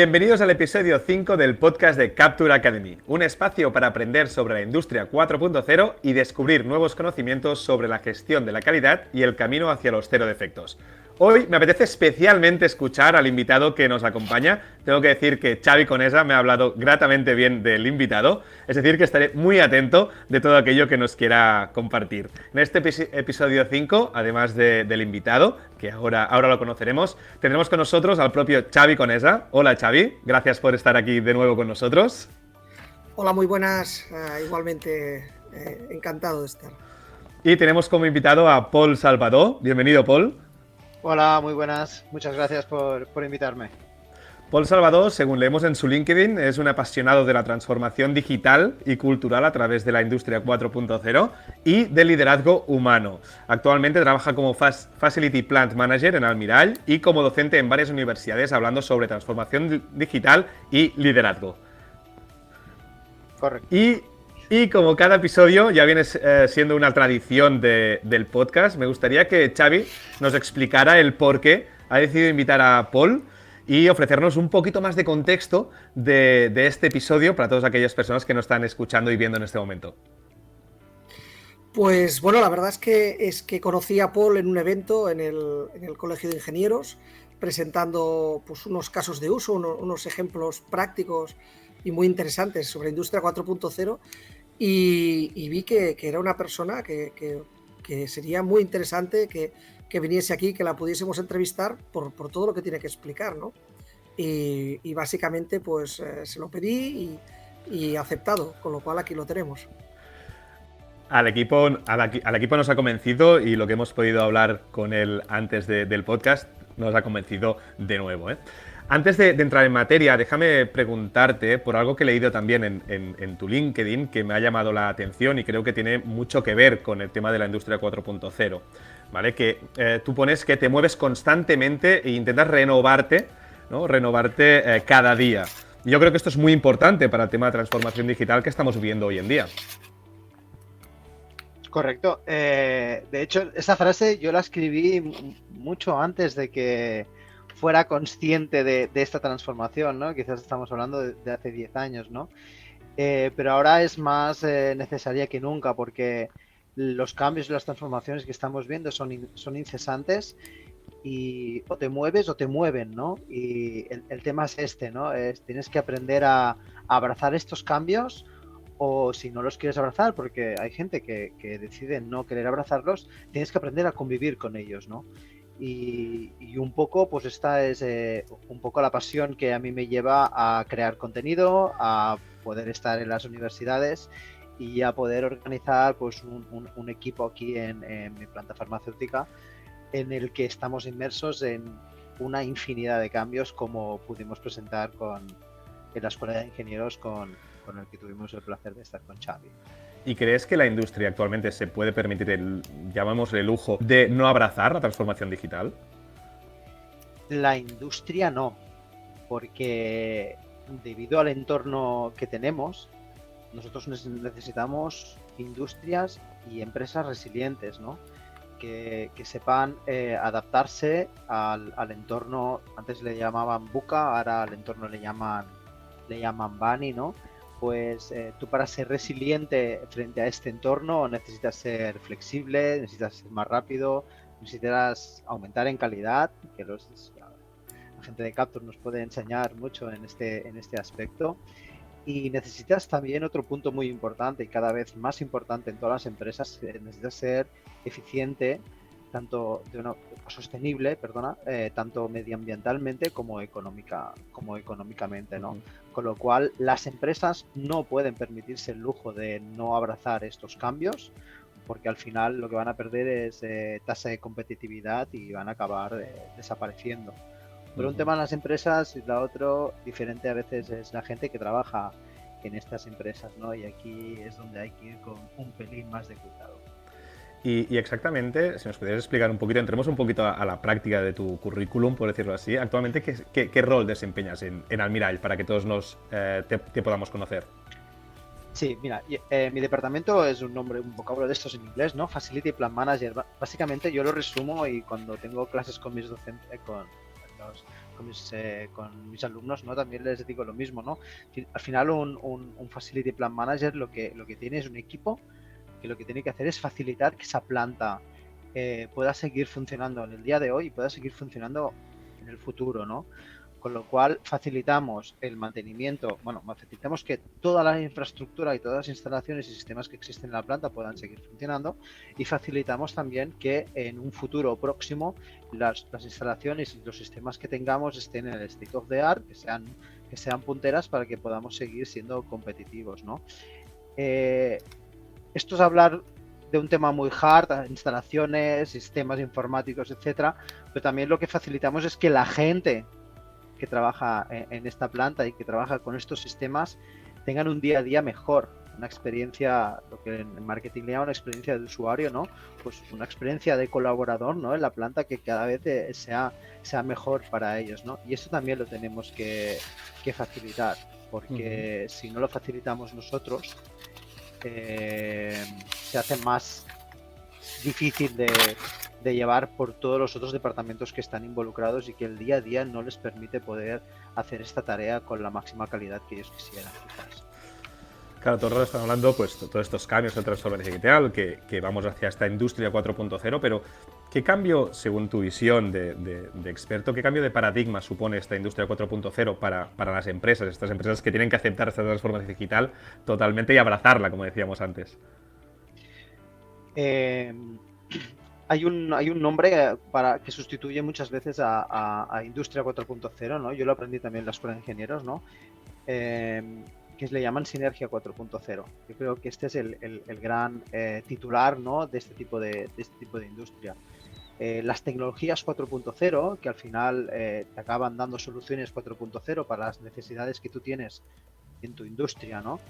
Bienvenidos al episodio 5 del podcast de Capture Academy, un espacio para aprender sobre la industria 4.0 y descubrir nuevos conocimientos sobre la gestión de la calidad y el camino hacia los cero defectos. Hoy me apetece especialmente escuchar al invitado que nos acompaña. Tengo que decir que Xavi Conesa me ha hablado gratamente bien del invitado, es decir, que estaré muy atento de todo aquello que nos quiera compartir. En este episodio 5, además del invitado, que ahora lo conoceremos, tendremos con nosotros al propio Xavi Conesa. Hola Xavi, gracias por estar aquí de nuevo con nosotros. Hola, muy buenas, igualmente encantado de estar. Y tenemos como invitado a Pol Salvador. Bienvenido, Pol. Hola, muy buenas. Muchas gracias por invitarme. Pol Salvador, según leemos en su LinkedIn, es un apasionado de la transformación digital y cultural a través de la industria 4.0 y del liderazgo humano. Actualmente trabaja como Facility Plant Manager en Almirall y como docente en varias universidades hablando sobre transformación digital y liderazgo. Correcto. Y como cada episodio ya viene siendo una tradición del podcast, me gustaría que Xavi nos explicara el por qué ha decidido invitar a Pol y ofrecernos un poquito más de contexto de este episodio para todas aquellas personas que nos están escuchando y viendo en este momento. Pues bueno, la verdad es que conocí a Pol en un evento en el Colegio de Ingenieros, presentando pues, unos casos de uso, unos ejemplos prácticos y muy interesantes sobre Industria 4.0 y vi que era una persona que sería muy interesante que viniese aquí, que la pudiésemos entrevistar por todo lo que tiene que explicar, ¿no? Y básicamente pues se lo pedí y aceptado, con lo cual aquí lo tenemos. Al equipo nos ha convencido y lo que hemos podido hablar con él antes del podcast nos ha convencido de nuevo, ¿eh? Antes de entrar en materia, déjame preguntarte por algo que he leído también en tu LinkedIn que me ha llamado la atención y creo que tiene mucho que ver con el tema de la industria 4.0, ¿vale? Que tú pones que te mueves constantemente e intentas renovarte, ¿no? Renovarte cada día. Y yo creo que esto es muy importante para el tema de transformación digital que estamos viviendo hoy en día. Correcto. De hecho, esa frase yo la escribí mucho antes de que fuera consciente de esta transformación, ¿no? Quizás estamos hablando de hace 10 años, ¿no? Pero ahora es más necesaria que nunca porque los cambios y las transformaciones que estamos viendo son incesantes y o te mueves o te mueven, ¿no? Y el tema es este, ¿no? Tienes que aprender a abrazar estos cambios o si no los quieres abrazar, porque hay gente que decide no querer abrazarlos, tienes que aprender a convivir con ellos, ¿no? Y un poco, pues esta es un poco la pasión que a mí me lleva a crear contenido, a poder estar en las universidades y a poder organizar pues un equipo aquí en mi planta farmacéutica en el que estamos inmersos en una infinidad de cambios como pudimos presentar en la Escuela de Ingenieros con el que tuvimos el placer de estar con Xavi. ¿Y crees que la industria actualmente se puede permitir llamémosle lujo, de no abrazar la transformación digital? La industria no, porque debido al entorno que tenemos, nosotros necesitamos industrias y empresas resilientes, ¿no? Que sepan adaptarse al entorno. Antes le llamaban VUCA, ahora al entorno le llaman BANI, ¿no? Pues tú para ser resiliente frente a este entorno necesitas ser flexible, necesitas ser más rápido, necesitas aumentar en calidad, que la gente de Capture nos puede enseñar mucho en este aspecto. Y necesitas también otro punto muy importante y cada vez más importante en todas las empresas, necesitas ser eficiente, tanto sostenible, tanto medioambientalmente como económicamente, ¿no? Con lo cual, las empresas no pueden permitirse el lujo de no abrazar estos cambios, porque al final lo que van a perder es tasa de competitividad y van a acabar desapareciendo. Pero un tema en las empresas y la otro diferente a veces es la gente que trabaja en estas empresas, ¿no? Y aquí es donde hay que ir con un pelín más de cuidado. Y exactamente, si nos pudieras explicar un poquito, entremos un poquito a la práctica de tu currículum, por decirlo así. Actualmente, ¿qué rol desempeñas en Almirall para que todos te podamos conocer? Sí, mira, mi departamento es un vocablo de estos en inglés, ¿no? Facility Plant Manager. Básicamente yo lo resumo y cuando tengo clases con mis docentes, con mis alumnos, ¿no? También les digo lo mismo, ¿no? Al final un Facility Plan Manager lo que tiene es un equipo que lo que tiene que hacer es facilitar que esa planta pueda seguir funcionando en el día de hoy y pueda seguir funcionando en el futuro, ¿no? Con lo cual facilitamos el mantenimiento, facilitamos que toda la infraestructura y todas las instalaciones y sistemas que existen en la planta puedan seguir funcionando, y facilitamos también que en un futuro próximo las instalaciones y los sistemas que tengamos estén en el state of the art, que sean punteras para que podamos seguir siendo competitivos, ¿no? Esto es hablar de un tema muy hard, instalaciones, sistemas informáticos, etcétera, pero también lo que facilitamos es que la gente que trabaja en esta planta y que trabaja con estos sistemas tengan un día a día mejor, una experiencia, lo que en marketing le llama una experiencia de usuario, ¿no? Pues una experiencia de colaborador, ¿no? En la planta que cada vez sea mejor para ellos, ¿no? Y eso también lo tenemos que facilitar, porque si no lo facilitamos nosotros, se hace más difícil de llevar por todos los otros departamentos que están involucrados y que el día a día no les permite poder hacer esta tarea con la máxima calidad que ellos quisieran, quizás. Claro, todo el rato están hablando, pues, todos estos cambios de transformación digital, que vamos hacia esta industria 4.0, pero ¿qué cambio, según tu visión de experto, qué cambio de paradigma supone esta industria 4.0 para las empresas, estas empresas que tienen que aceptar esta transformación digital totalmente y abrazarla, como decíamos antes? Hay un nombre que sustituye muchas veces a Industria 4.0, ¿no? Yo lo aprendí también en la Escuela de Ingenieros, ¿no? Que le llaman Sinergia 4.0. Yo creo que este es el gran titular, ¿no? de este tipo de industria. Las tecnologías 4.0, que al final te acaban dando soluciones 4.0 para las necesidades que tú tienes en tu industria, ¿no?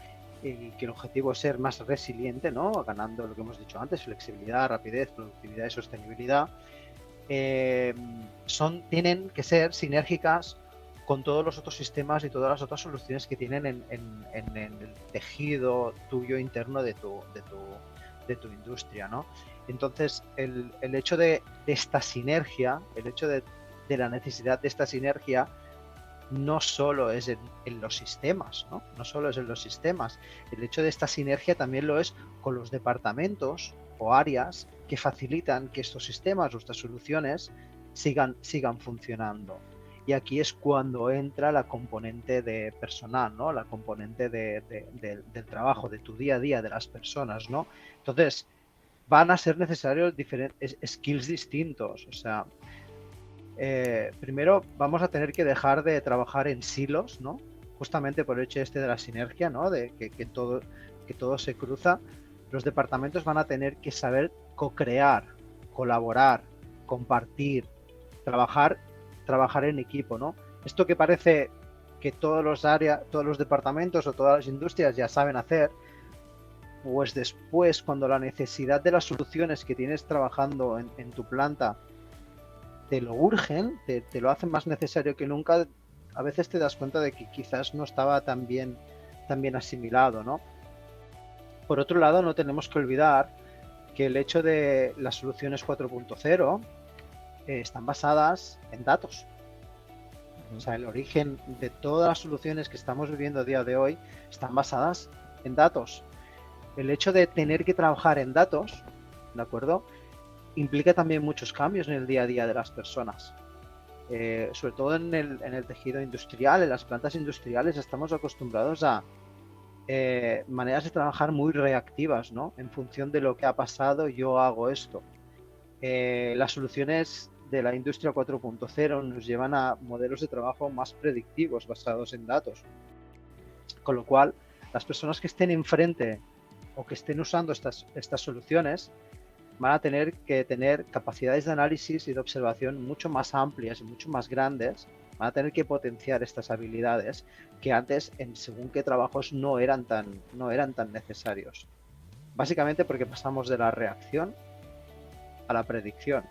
Y que el objetivo es ser más resiliente, ¿no? Ganando lo que hemos dicho antes, flexibilidad, rapidez, productividad y sostenibilidad. Tienen que ser sinérgicas con todos los otros sistemas y todas las otras soluciones que tienen en el tejido tuyo interno de tu industria, ¿no? Entonces, el hecho de esta sinergia, el hecho de la necesidad de esta sinergia, no solo es en los sistemas, ¿no? No solo es en los sistemas. El hecho de esta sinergia también lo es con los departamentos o áreas que facilitan que estos sistemas o estas soluciones sigan funcionando. Y aquí es cuando entra la componente de personal, ¿no? La componente del trabajo, de tu día a día, de las personas, ¿no? Entonces, van a ser necesarios diferentes skills distintos. O sea, primero vamos a tener que dejar de trabajar en silos, ¿no? Justamente por el hecho de la sinergia, ¿no? De que todo se cruza. Los departamentos van a tener que saber co-crear, colaborar, compartir, trabajar en equipo, ¿no? Esto que parece que todos los departamentos o todas las industrias ya saben hacer, pues después, cuando la necesidad de las soluciones que tienes trabajando en tu planta te lo urgen, te lo hacen más necesario que nunca, a veces te das cuenta de que quizás no estaba tan bien asimilado, ¿no? Por otro lado, no tenemos que olvidar que el hecho de las soluciones 4.0 están basadas en datos. O sea, el origen de todas las soluciones que estamos viviendo a día de hoy están basadas en datos. El hecho de tener que trabajar en datos, ¿de acuerdo?, implica también muchos cambios en el día a día de las personas. Sobre todo en el tejido industrial, en las plantas industriales, estamos acostumbrados a maneras de trabajar muy reactivas, ¿no? En función de lo que ha pasado, yo hago esto. Las soluciones de la industria 4.0 nos llevan a modelos de trabajo más predictivos, basados en datos. Con lo cual, las personas que estén enfrente o que estén usando estas soluciones van a tener que tener capacidades de análisis y de observación mucho más amplias y mucho más grandes. Van a tener que potenciar estas habilidades que antes, en según qué trabajos, no eran tan necesarios. Básicamente porque pasamos de la reacción a la predicción.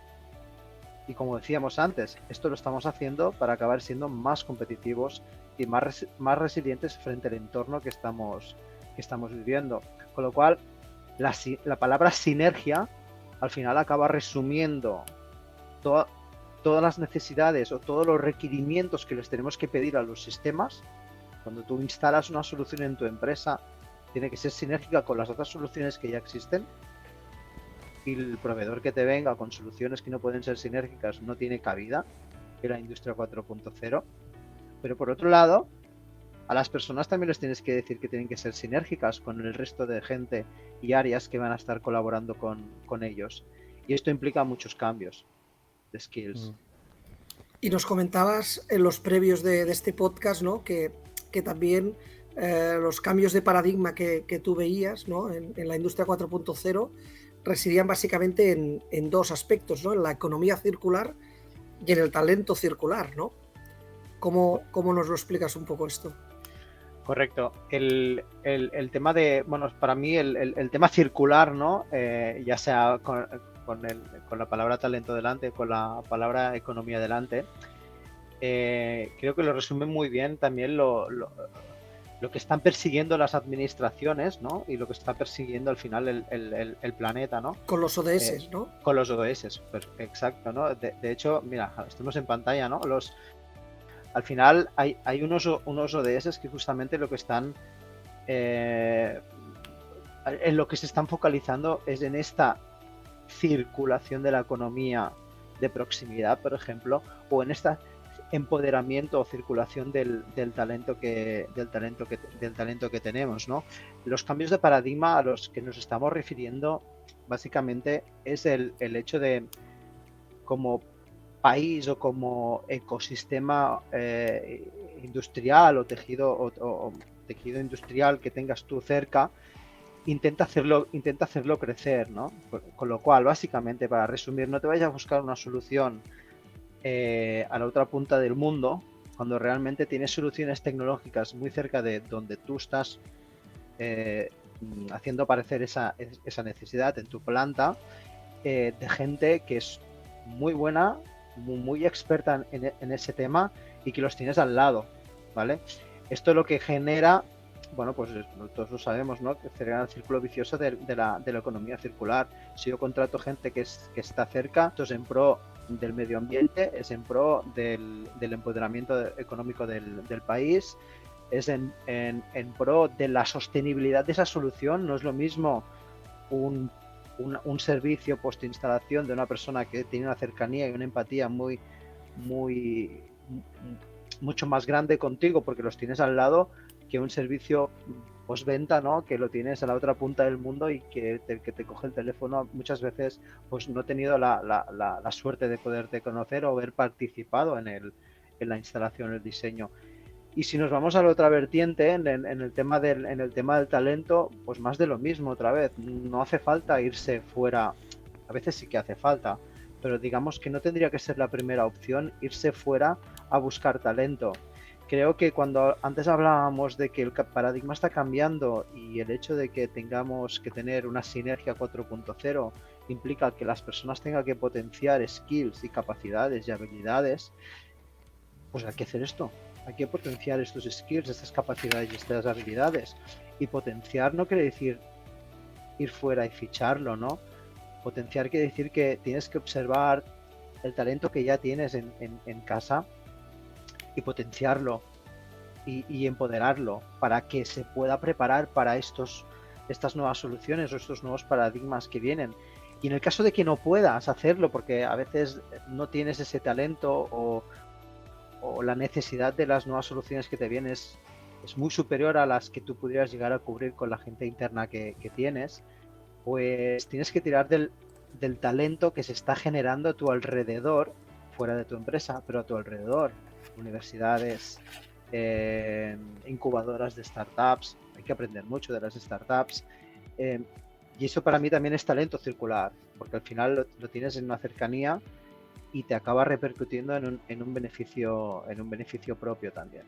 Y como decíamos antes, esto lo estamos haciendo para acabar siendo más competitivos y más resilientes frente al entorno que estamos viviendo. Con lo cual, la palabra sinergia al final acaba resumiendo todo todas las necesidades o todos los requerimientos que les tenemos que pedir a los sistemas, cuando tú instalas una solución en tu empresa, tiene que ser sinérgica con las otras soluciones que ya existen, y el proveedor que te venga con soluciones que no pueden ser sinérgicas no tiene cabida en la industria 4.0. Pero por otro lado, a las personas también les tienes que decir que tienen que ser sinérgicas con el resto de gente y áreas que van a estar colaborando con ellos. Y esto implica muchos cambios de skills. Y nos comentabas en los previos de este podcast, ¿no? que también los cambios de paradigma que tú veías, ¿no? en la industria 4.0 residían básicamente en dos aspectos, ¿no? En la economía circular y en el talento circular, ¿no? ¿Cómo nos lo explicas un poco esto? Correcto. El tema de, bueno, para mí el tema circular, ¿no? Ya sea con la palabra talento delante, con la palabra economía delante, creo que lo resume muy bien también lo que están persiguiendo las administraciones, ¿no? Y lo que está persiguiendo al final el planeta, ¿no? Con los ODS, ¿no? Con los ODS, exacto, ¿no? De hecho, mira, estamos en pantalla, ¿no? Al final hay unos ODS que justamente lo que están en lo que se están focalizando es en esta circulación de la economía de proximidad, por ejemplo, o en esta empoderamiento o circulación del talento que tenemos, ¿no? Los cambios de paradigma a los que nos estamos refiriendo básicamente es el hecho de, como país o como ecosistema industrial o tejido industrial que tengas tú cerca, intenta hacerlo crecer, ¿no? Con lo cual, básicamente, para resumir, no te vayas a buscar una solución a la otra punta del mundo, cuando realmente tienes soluciones tecnológicas muy cerca de donde tú estás haciendo aparecer esa necesidad en tu planta, de gente que es muy buena, muy experta en ese tema y que los tienes al lado, ¿vale? Esto es lo que genera, bueno, pues todos lo sabemos, ¿no? Que genera el círculo vicioso de la economía circular. Si yo contrato gente que está cerca, esto es en pro del medio ambiente, es en pro del empoderamiento económico del país, es en pro de la sostenibilidad de esa solución. No es lo mismo un servicio post-instalación de una persona que tiene una cercanía y una empatía mucho más grande contigo porque los tienes al lado, que un servicio postventa, ¿no? Que lo tienes a la otra punta del mundo y que te coge el teléfono. Muchas veces pues no he tenido la suerte de poderte conocer o haber participado en la instalación, el diseño. Y si nos vamos a la otra vertiente, en el tema del talento, pues más de lo mismo otra vez. No hace falta irse fuera, a veces sí que hace falta, pero digamos que no tendría que ser la primera opción irse fuera a buscar talento. Creo que cuando antes hablábamos de que el paradigma está cambiando y el hecho de que tengamos que tener una sinergia 4.0 implica que las personas tengan que potenciar skills y capacidades y habilidades, pues hay que hacer esto. Hay que potenciar estos skills, estas capacidades y estas habilidades. Y potenciar no quiere decir ir fuera y ficharlo, ¿no? Potenciar quiere decir que tienes que observar el talento que ya tienes en casa y potenciarlo y empoderarlo para que se pueda preparar para estas nuevas soluciones o estos nuevos paradigmas que vienen. Y en el caso de que no puedas hacerlo porque a veces no tienes ese talento o la necesidad de las nuevas soluciones que te vienen es muy superior a las que tú pudieras llegar a cubrir con la gente interna que tienes, pues tienes que tirar del talento que se está generando a tu alrededor, fuera de tu empresa, pero a tu alrededor. Universidades, incubadoras de startups, hay que aprender mucho de las startups, y eso para mí también es talento circular, porque al final lo tienes en una cercanía y te acaba repercutiendo en un beneficio propio también.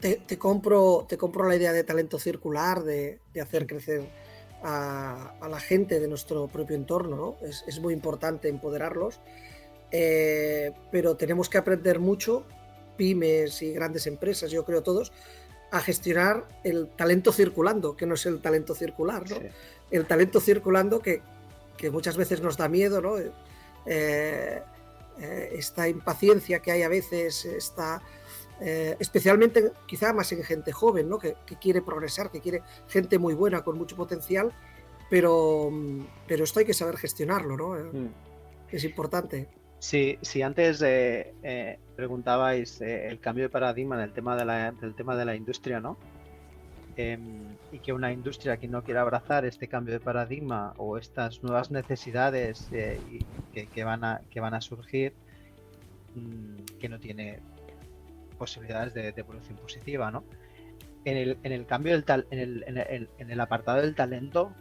Te compro la idea de talento circular, de hacer crecer a la gente de nuestro propio entorno, ¿no? Es muy importante empoderarlos, pero tenemos que aprender mucho, pymes y grandes empresas, yo creo todos, a gestionar el talento circulando, que no es el talento circular, ¿no? Sí. El talento circulando que muchas veces nos da miedo, ¿no? esta impaciencia que hay a veces, especialmente quizá más en gente joven, ¿no? que quiere progresar, que quiere gente muy buena con mucho potencial, pero esto hay que saber gestionarlo, ¿no? Es importante. Sí, antes preguntabais el cambio de paradigma en el tema del tema de la industria, ¿no? Y que una industria que no quiera abrazar este cambio de paradigma o estas nuevas necesidades que van a surgir, que no tiene posibilidades de evolución positiva, ¿no? En el cambio en el apartado del talento,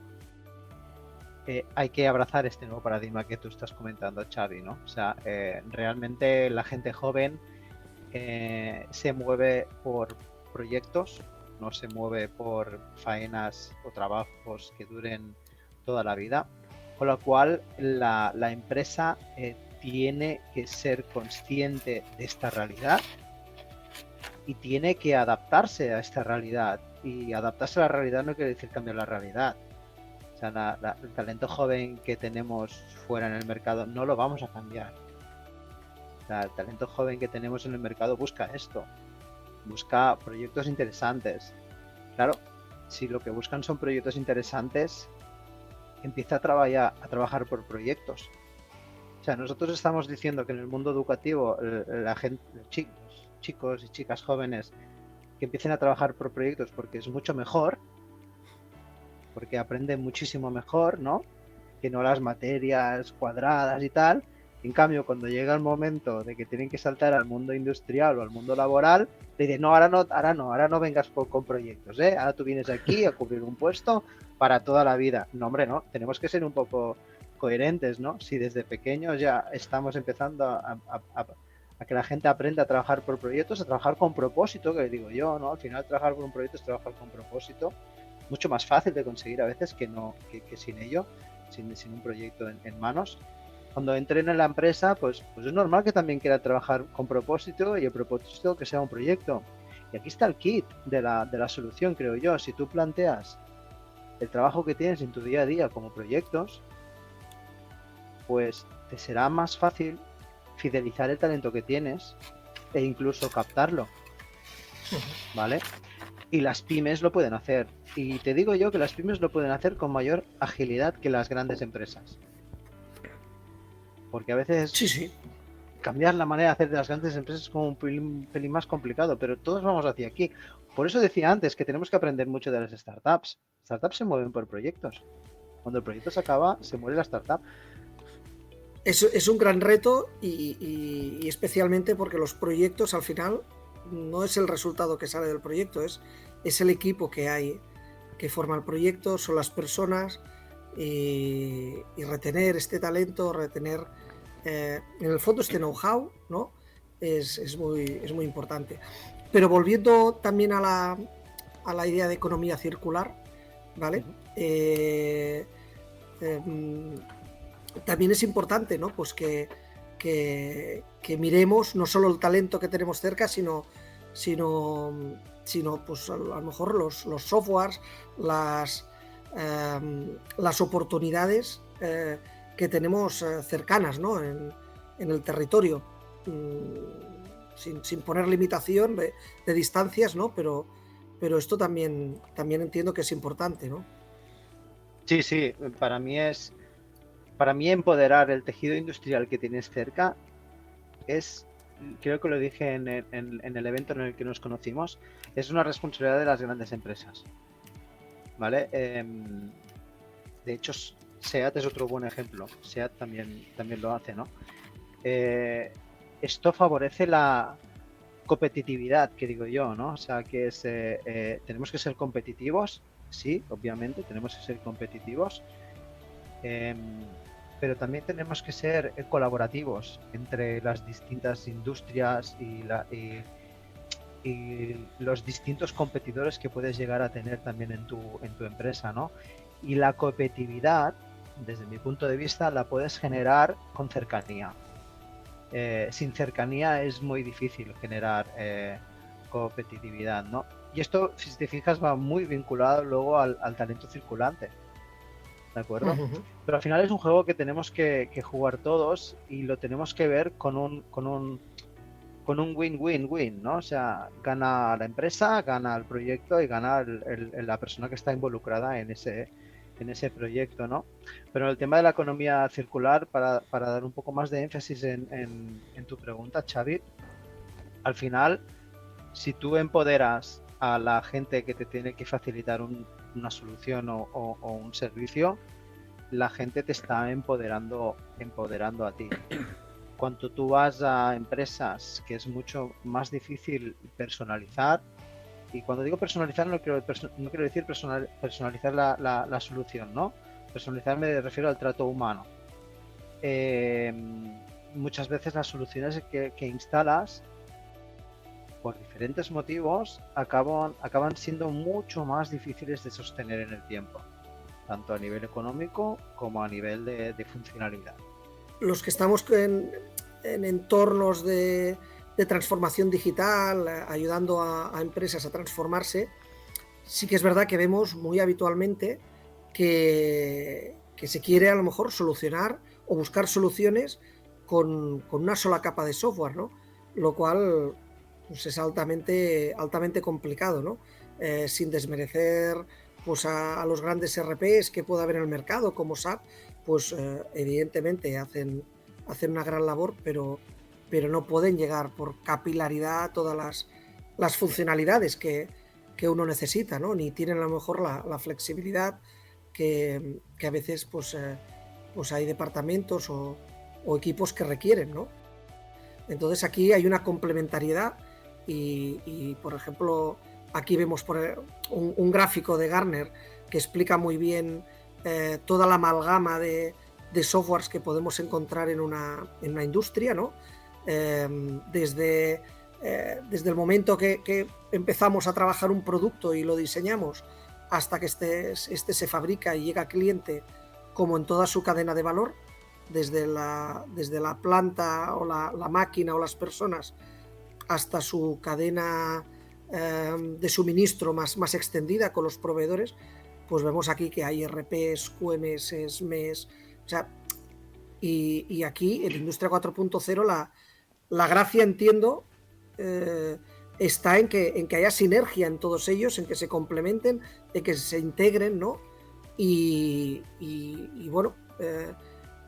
hay que abrazar este nuevo paradigma que tú estás comentando, Xavi, ¿no? O sea, realmente la gente joven se mueve por proyectos, no se mueve por faenas o trabajos que duren toda la vida, con lo cual la empresa tiene que ser consciente de esta realidad y tiene que adaptarse a esta realidad. Y adaptarse a la realidad no quiere decir cambiar la realidad. O sea, el talento joven que tenemos fuera en el mercado no lo vamos a cambiar. O sea, el talento joven que tenemos en el mercado busca esto, busca proyectos interesantes. Claro, si lo que buscan son proyectos interesantes, empieza a trabajar por proyectos. O sea, nosotros estamos diciendo que en el mundo educativo la gente, chicos y chicas jóvenes, que empiecen a trabajar por proyectos porque es mucho mejor, porque aprenden muchísimo mejor, ¿no? Que no las materias cuadradas y tal. En cambio, cuando llega el momento de que tienen que saltar al mundo industrial o al mundo laboral, te dicen, no, ahora no vengas con proyectos, ¿eh? Ahora tú vienes aquí a cubrir un puesto para toda la vida. No, hombre, no, tenemos que ser un poco coherentes, ¿no? Si desde pequeños ya estamos empezando a que la gente aprenda a trabajar por proyectos, a trabajar con propósito, que digo yo, ¿no? Al final trabajar por un proyecto es trabajar con propósito, mucho más fácil de conseguir a veces que sin ello, sin un proyecto en manos. Cuando entren en la empresa, pues es normal que también quiera trabajar con propósito y el propósito que sea un proyecto. Y aquí está el kit de la solución, creo yo. Si tú planteas el trabajo que tienes en tu día a día como proyectos, pues te será más fácil fidelizar el talento que tienes e incluso captarlo, ¿vale? Y las pymes lo pueden hacer. Y te digo yo que las pymes lo pueden hacer con mayor agilidad que las grandes empresas. Porque a veces Sí. cambiar la manera de hacer de las grandes empresas es como un pelín más complicado, pero todos vamos hacia aquí. Por eso decía antes que tenemos que aprender mucho de las startups. Startups se mueven por proyectos. Cuando el proyecto se acaba, se muere la startup. Es un gran reto y especialmente porque los proyectos al final no es el resultado que sale del proyecto, es el equipo que hay, que forma el proyecto, son las personas y retener este talento, retener en el fondo este know-how, ¿no? es muy importante. Pero volviendo también a la idea de economía circular, ¿vale? También es importante, ¿no? Pues que miremos no solo el talento que tenemos cerca, sino pues a lo mejor los softwares, las oportunidades que tenemos cercanas, ¿no? en el territorio, sin poner limitación de distancias, ¿no? Pero esto también entiendo que es importante, ¿no? Sí, para mí empoderar el tejido industrial que tienes cerca es, creo que lo dije en el evento en el que nos conocimos, es una responsabilidad de las grandes empresas, ¿vale? De hecho, SEAT es otro buen ejemplo. SEAT también lo hace, ¿no? Esto favorece la competitividad, que digo yo, ¿no? O sea, que es, tenemos que ser competitivos, sí, obviamente, tenemos que ser competitivos, pero también tenemos que ser colaborativos entre las distintas industrias y los distintos competidores que puedes llegar a tener también en tu empresa, ¿no? Y la competitividad, desde mi punto de vista, la puedes generar con cercanía. Sin cercanía es muy difícil generar competitividad, ¿no? Y esto, si te fijas, va muy vinculado luego al talento circulante. ¿de acuerdo? Ujú. Pero al final es un juego que tenemos que jugar todos y lo tenemos que ver con un win-win-win, ¿no? O sea, gana la empresa, gana el proyecto y gana la persona que está involucrada en ese proyecto, ¿no? Pero en el tema de la economía circular, para dar un poco más de énfasis en tu pregunta, Xavi, al final, si tú empoderas a la gente que te tiene que facilitar una solución o un servicio, la gente te está empoderando a ti. Cuando tú vas a empresas que es mucho más difícil personalizar, y cuando digo personalizar no quiero decir personalizar la solución, ¿no? Personalizar me refiero al trato humano. Eh, Muchas veces las soluciones que instalas, por diferentes motivos, acaban siendo mucho más difíciles de sostener en el tiempo, tanto a nivel económico como a nivel de funcionalidad. Los que estamos en entornos de transformación digital, ayudando a empresas a transformarse, sí que es verdad que vemos muy habitualmente que se quiere a lo mejor solucionar o buscar soluciones con una sola capa de software, ¿no? Lo cual pues, es altamente complicado, ¿no? Sin desmerecer pues, a los grandes RPs que pueda haber en el mercado, como SAP, pues evidentemente hacen una gran labor, pero no pueden llegar por capilaridad a todas las funcionalidades que uno necesita, ¿no? Ni tienen a lo mejor la flexibilidad que a veces pues hay departamentos o equipos que requieren, ¿no? Entonces aquí hay una complementariedad y por ejemplo, aquí vemos un gráfico de Gartner que explica muy bien toda la amalgama de softwares que podemos encontrar en una industria, ¿no? Desde el momento que empezamos a trabajar un producto y lo diseñamos hasta que este se fabrica y llega al cliente, como en toda su cadena de valor, desde la planta o la máquina o las personas hasta su cadena de suministro más extendida con los proveedores, pues vemos aquí que hay RPs, QMS, MES, o sea, y aquí en Industria 4.0 la gracia, entiendo, está en que haya sinergia en todos ellos, en que se complementen, en que se integren, ¿no? Y bueno,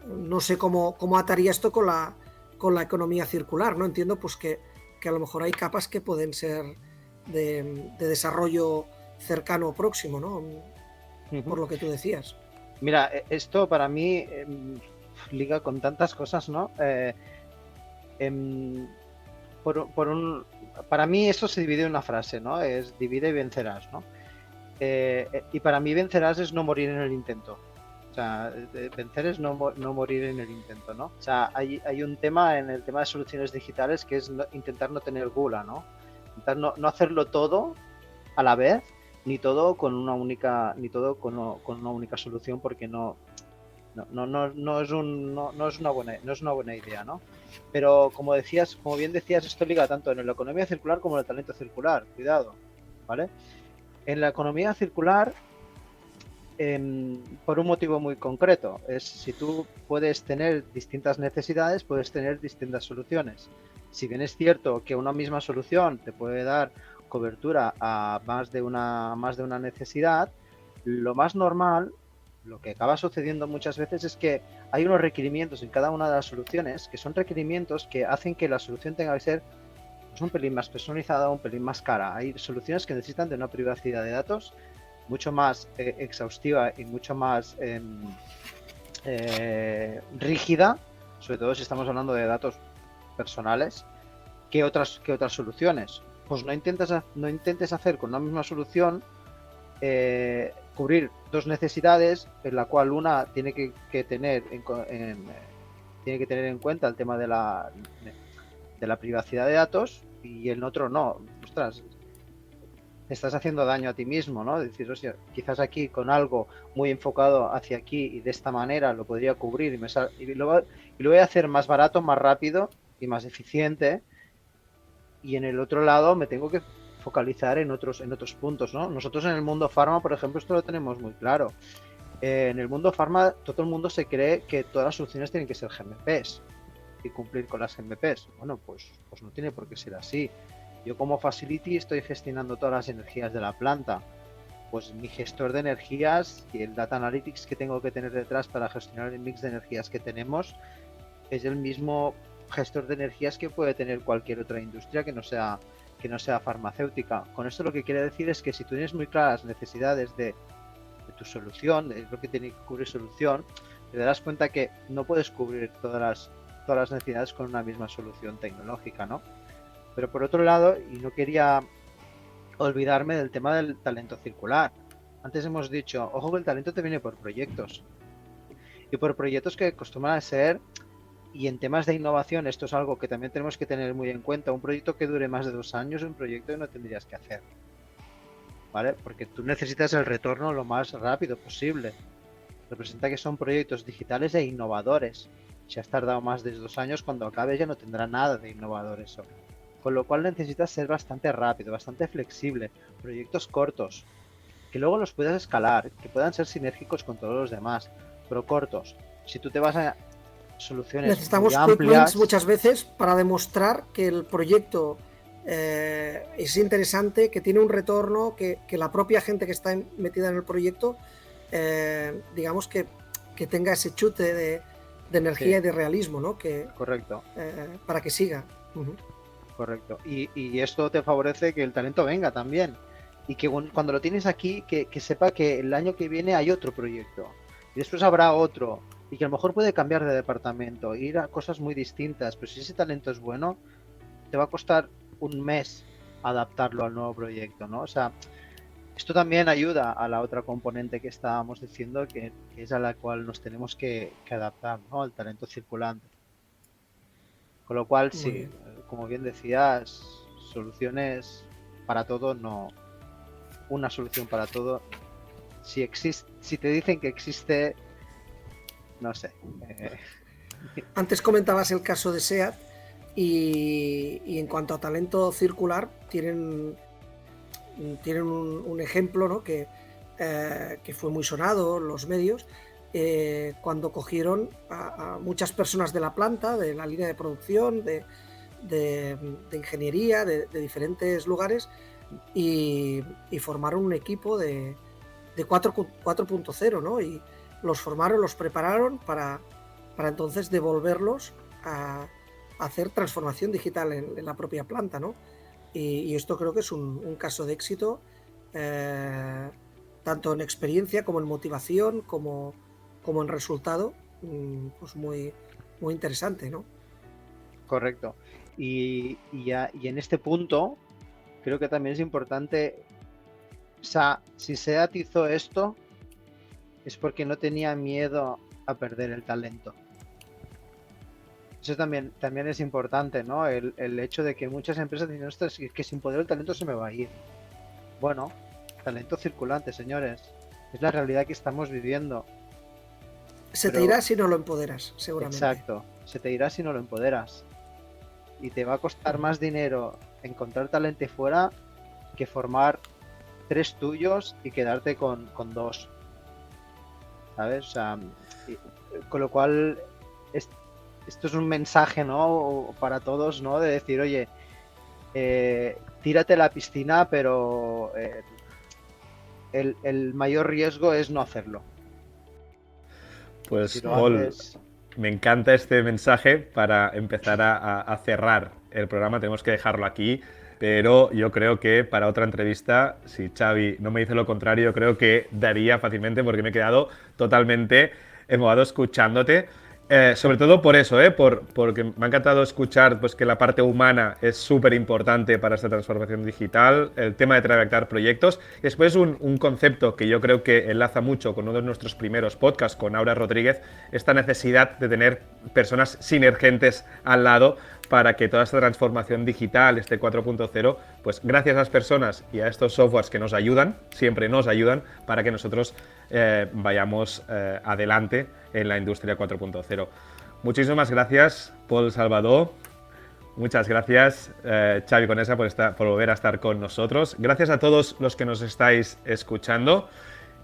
no sé cómo ataría esto con la economía circular, ¿no? Entiendo pues que a lo mejor hay capas que pueden ser de desarrollo cercano o próximo, ¿no? Por lo que tú decías. Mira, esto para mí liga con tantas cosas, ¿no? Para mí esto se divide en una frase, ¿no? Es divide y vencerás, ¿no? Y para mí vencerás es no morir en el intento. O sea, vencer es no morir en el intento, ¿no? O sea, hay un tema en el tema de soluciones digitales que es intentar no tener gula, ¿no? Intentar no hacerlo todo a la vez, ni todo con una única solución, porque no es una buena idea, ¿no? Pero como bien decías, esto liga tanto en la economía circular como en el talento circular, cuidado, ¿vale? En la economía circular, por un motivo muy concreto, es si tú puedes tener distintas necesidades, puedes tener distintas soluciones. Si bien es cierto que una misma solución te puede dar cobertura a más de una necesidad, lo más normal, lo que acaba sucediendo muchas veces es que hay unos requerimientos en cada una de las soluciones que son requerimientos que hacen que la solución tenga que ser pues, un pelín más personalizada, un pelín más cara. Hay soluciones que necesitan de una privacidad de datos mucho más exhaustiva y mucho más rígida, sobre todo si estamos hablando de datos personales, que otras soluciones. Pues no intentes hacer con una misma solución cubrir dos necesidades, en la cual una tiene que tener en cuenta el tema de la privacidad de datos y el otro no. Ostras, te estás haciendo daño a ti mismo, ¿no? Decir, o sea, quizás aquí con algo muy enfocado hacia aquí y de esta manera lo podría cubrir y lo voy a hacer más barato, más rápido y más eficiente, y en el otro lado me tengo que focalizar en otros puntos, ¿no? Nosotros en el mundo farma, por ejemplo, esto lo tenemos muy claro. En el mundo farma, todo el mundo se cree que todas las soluciones tienen que ser GMPs y cumplir con las GMPs. Bueno, pues no tiene por qué ser así. Yo como facility estoy gestionando todas las energías de la planta. Pues mi gestor de energías y el data analytics que tengo que tener detrás para gestionar el mix de energías que tenemos es el mismo gestor de energías que puede tener cualquier otra industria que no sea farmacéutica. Con esto lo que quiere decir es que si tú tienes muy claras las necesidades de tu solución, es lo que tiene que cubrir solución, te darás cuenta que no puedes cubrir todas las necesidades con una misma solución tecnológica, ¿no? Pero por otro lado, y no quería olvidarme del tema del talento circular. Antes hemos dicho, ojo que el talento te viene por proyectos. Y por proyectos que acostumbran a ser, y en temas de innovación, esto es algo que también tenemos que tener muy en cuenta, un proyecto que dure más de 2 años es un proyecto que no tendrías que hacer. ¿Vale? Porque tú necesitas el retorno lo más rápido posible. Representa que son proyectos digitales e innovadores. Si has tardado más de 2 años, cuando acabe ya no tendrá nada de innovador eso. Con lo cual necesitas ser bastante rápido, bastante flexible. Proyectos cortos, que luego los puedas escalar, que puedan ser sinérgicos con todos los demás, pero cortos. Si tú te vas a soluciones Necesitamos muy quick wins amplias, muchas veces para demostrar que el proyecto es interesante, que tiene un retorno, que la propia gente que está metida en el proyecto, digamos que tenga ese chute de energía sí, y de realismo, ¿no? correcto. Para que siga. Correcto. Y esto te favorece que el talento venga también. Y que cuando lo tienes aquí, que sepa que el año que viene hay otro proyecto. Y después habrá otro. Y que a lo mejor puede cambiar de departamento, ir a cosas muy distintas. Pero si ese talento es bueno, te va a costar un mes adaptarlo al nuevo proyecto, ¿no? O sea, esto también ayuda a la otra componente que estábamos diciendo, que es a la cual nos tenemos que adaptar, ¿no? Al talento circulante. Con lo cual, sí, Bien. como bien decías, soluciones para todo, no. Una solución para todo. Si te dicen que existe, no sé. Antes comentabas el caso de SEAT y en cuanto a talento circular, tienen un ejemplo, ¿no? que fue muy sonado en los medios, cuando cogieron a muchas personas de la planta, de la línea de producción, de ingeniería, de diferentes lugares, y formaron un equipo de 4.0, ¿no? Y los formaron, los prepararon para entonces devolverlos a hacer transformación digital en la propia planta, ¿no? Y esto creo que es un caso de éxito, tanto en experiencia como en motivación, como en resultado, pues muy, muy interesante, ¿no? Correcto. Y en este punto, creo que también es importante, o sea, si SEAT hizo esto, es porque no tenía miedo a perder el talento. Eso también es importante, ¿no? El hecho de que muchas empresas dicen, ostras, que sin poder el talento se me va a ir. Bueno, talento circulante, señores. Es la realidad que estamos viviendo. Se te irá si no lo empoderas, seguramente. Exacto, se te irá si no lo empoderas. Y te va a costar más dinero encontrar talento fuera que formar 3 tuyos y quedarte con 2. ¿Sabes? O sea, con lo cual, esto es un mensaje, ¿no? Para todos, ¿no? De decir, oye, tírate a la piscina, pero el mayor riesgo es no hacerlo. Pues, Si Paul, haces... me encanta este mensaje para empezar a cerrar el programa. Tenemos que dejarlo aquí, pero yo creo que para otra entrevista, si Xavi no me dice lo contrario, yo creo que daría fácilmente, porque me he quedado totalmente embobado escuchándote. Sobre todo por eso, porque me ha encantado escuchar pues, que la parte humana es súper importante para esta transformación digital, el tema de trayectar proyectos. Y después un concepto que yo creo que enlaza mucho con uno de nuestros primeros podcasts con Aura Rodríguez, esta necesidad de tener personas sinergentes al lado para que toda esta transformación digital, este 4.0, pues gracias a las personas y a estos softwares que nos ayudan, siempre nos ayudan, para que nosotros vayamos adelante en la industria 4.0. Muchísimas gracias, Paul Salvador. Muchas gracias, Xavi Conesa, por volver a estar con nosotros. Gracias a todos los que nos estáis escuchando.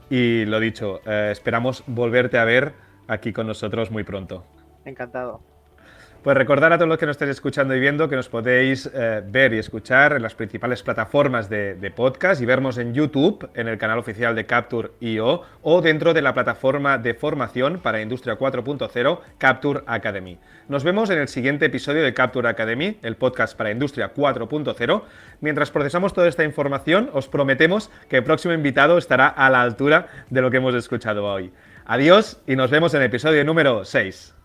Y lo dicho, esperamos volverte a ver aquí con nosotros muy pronto. Encantado. Pues recordar a todos los que nos estéis escuchando y viendo que nos podéis ver y escuchar en las principales plataformas de podcast y vernos en YouTube, en el canal oficial de Capture.io o dentro de la plataforma de formación para Industria 4.0 Capture Academy. Nos vemos en el siguiente episodio de Capture Academy, el podcast para Industria 4.0. Mientras procesamos toda esta información, os prometemos que el próximo invitado estará a la altura de lo que hemos escuchado hoy. Adiós y nos vemos en el episodio número 6.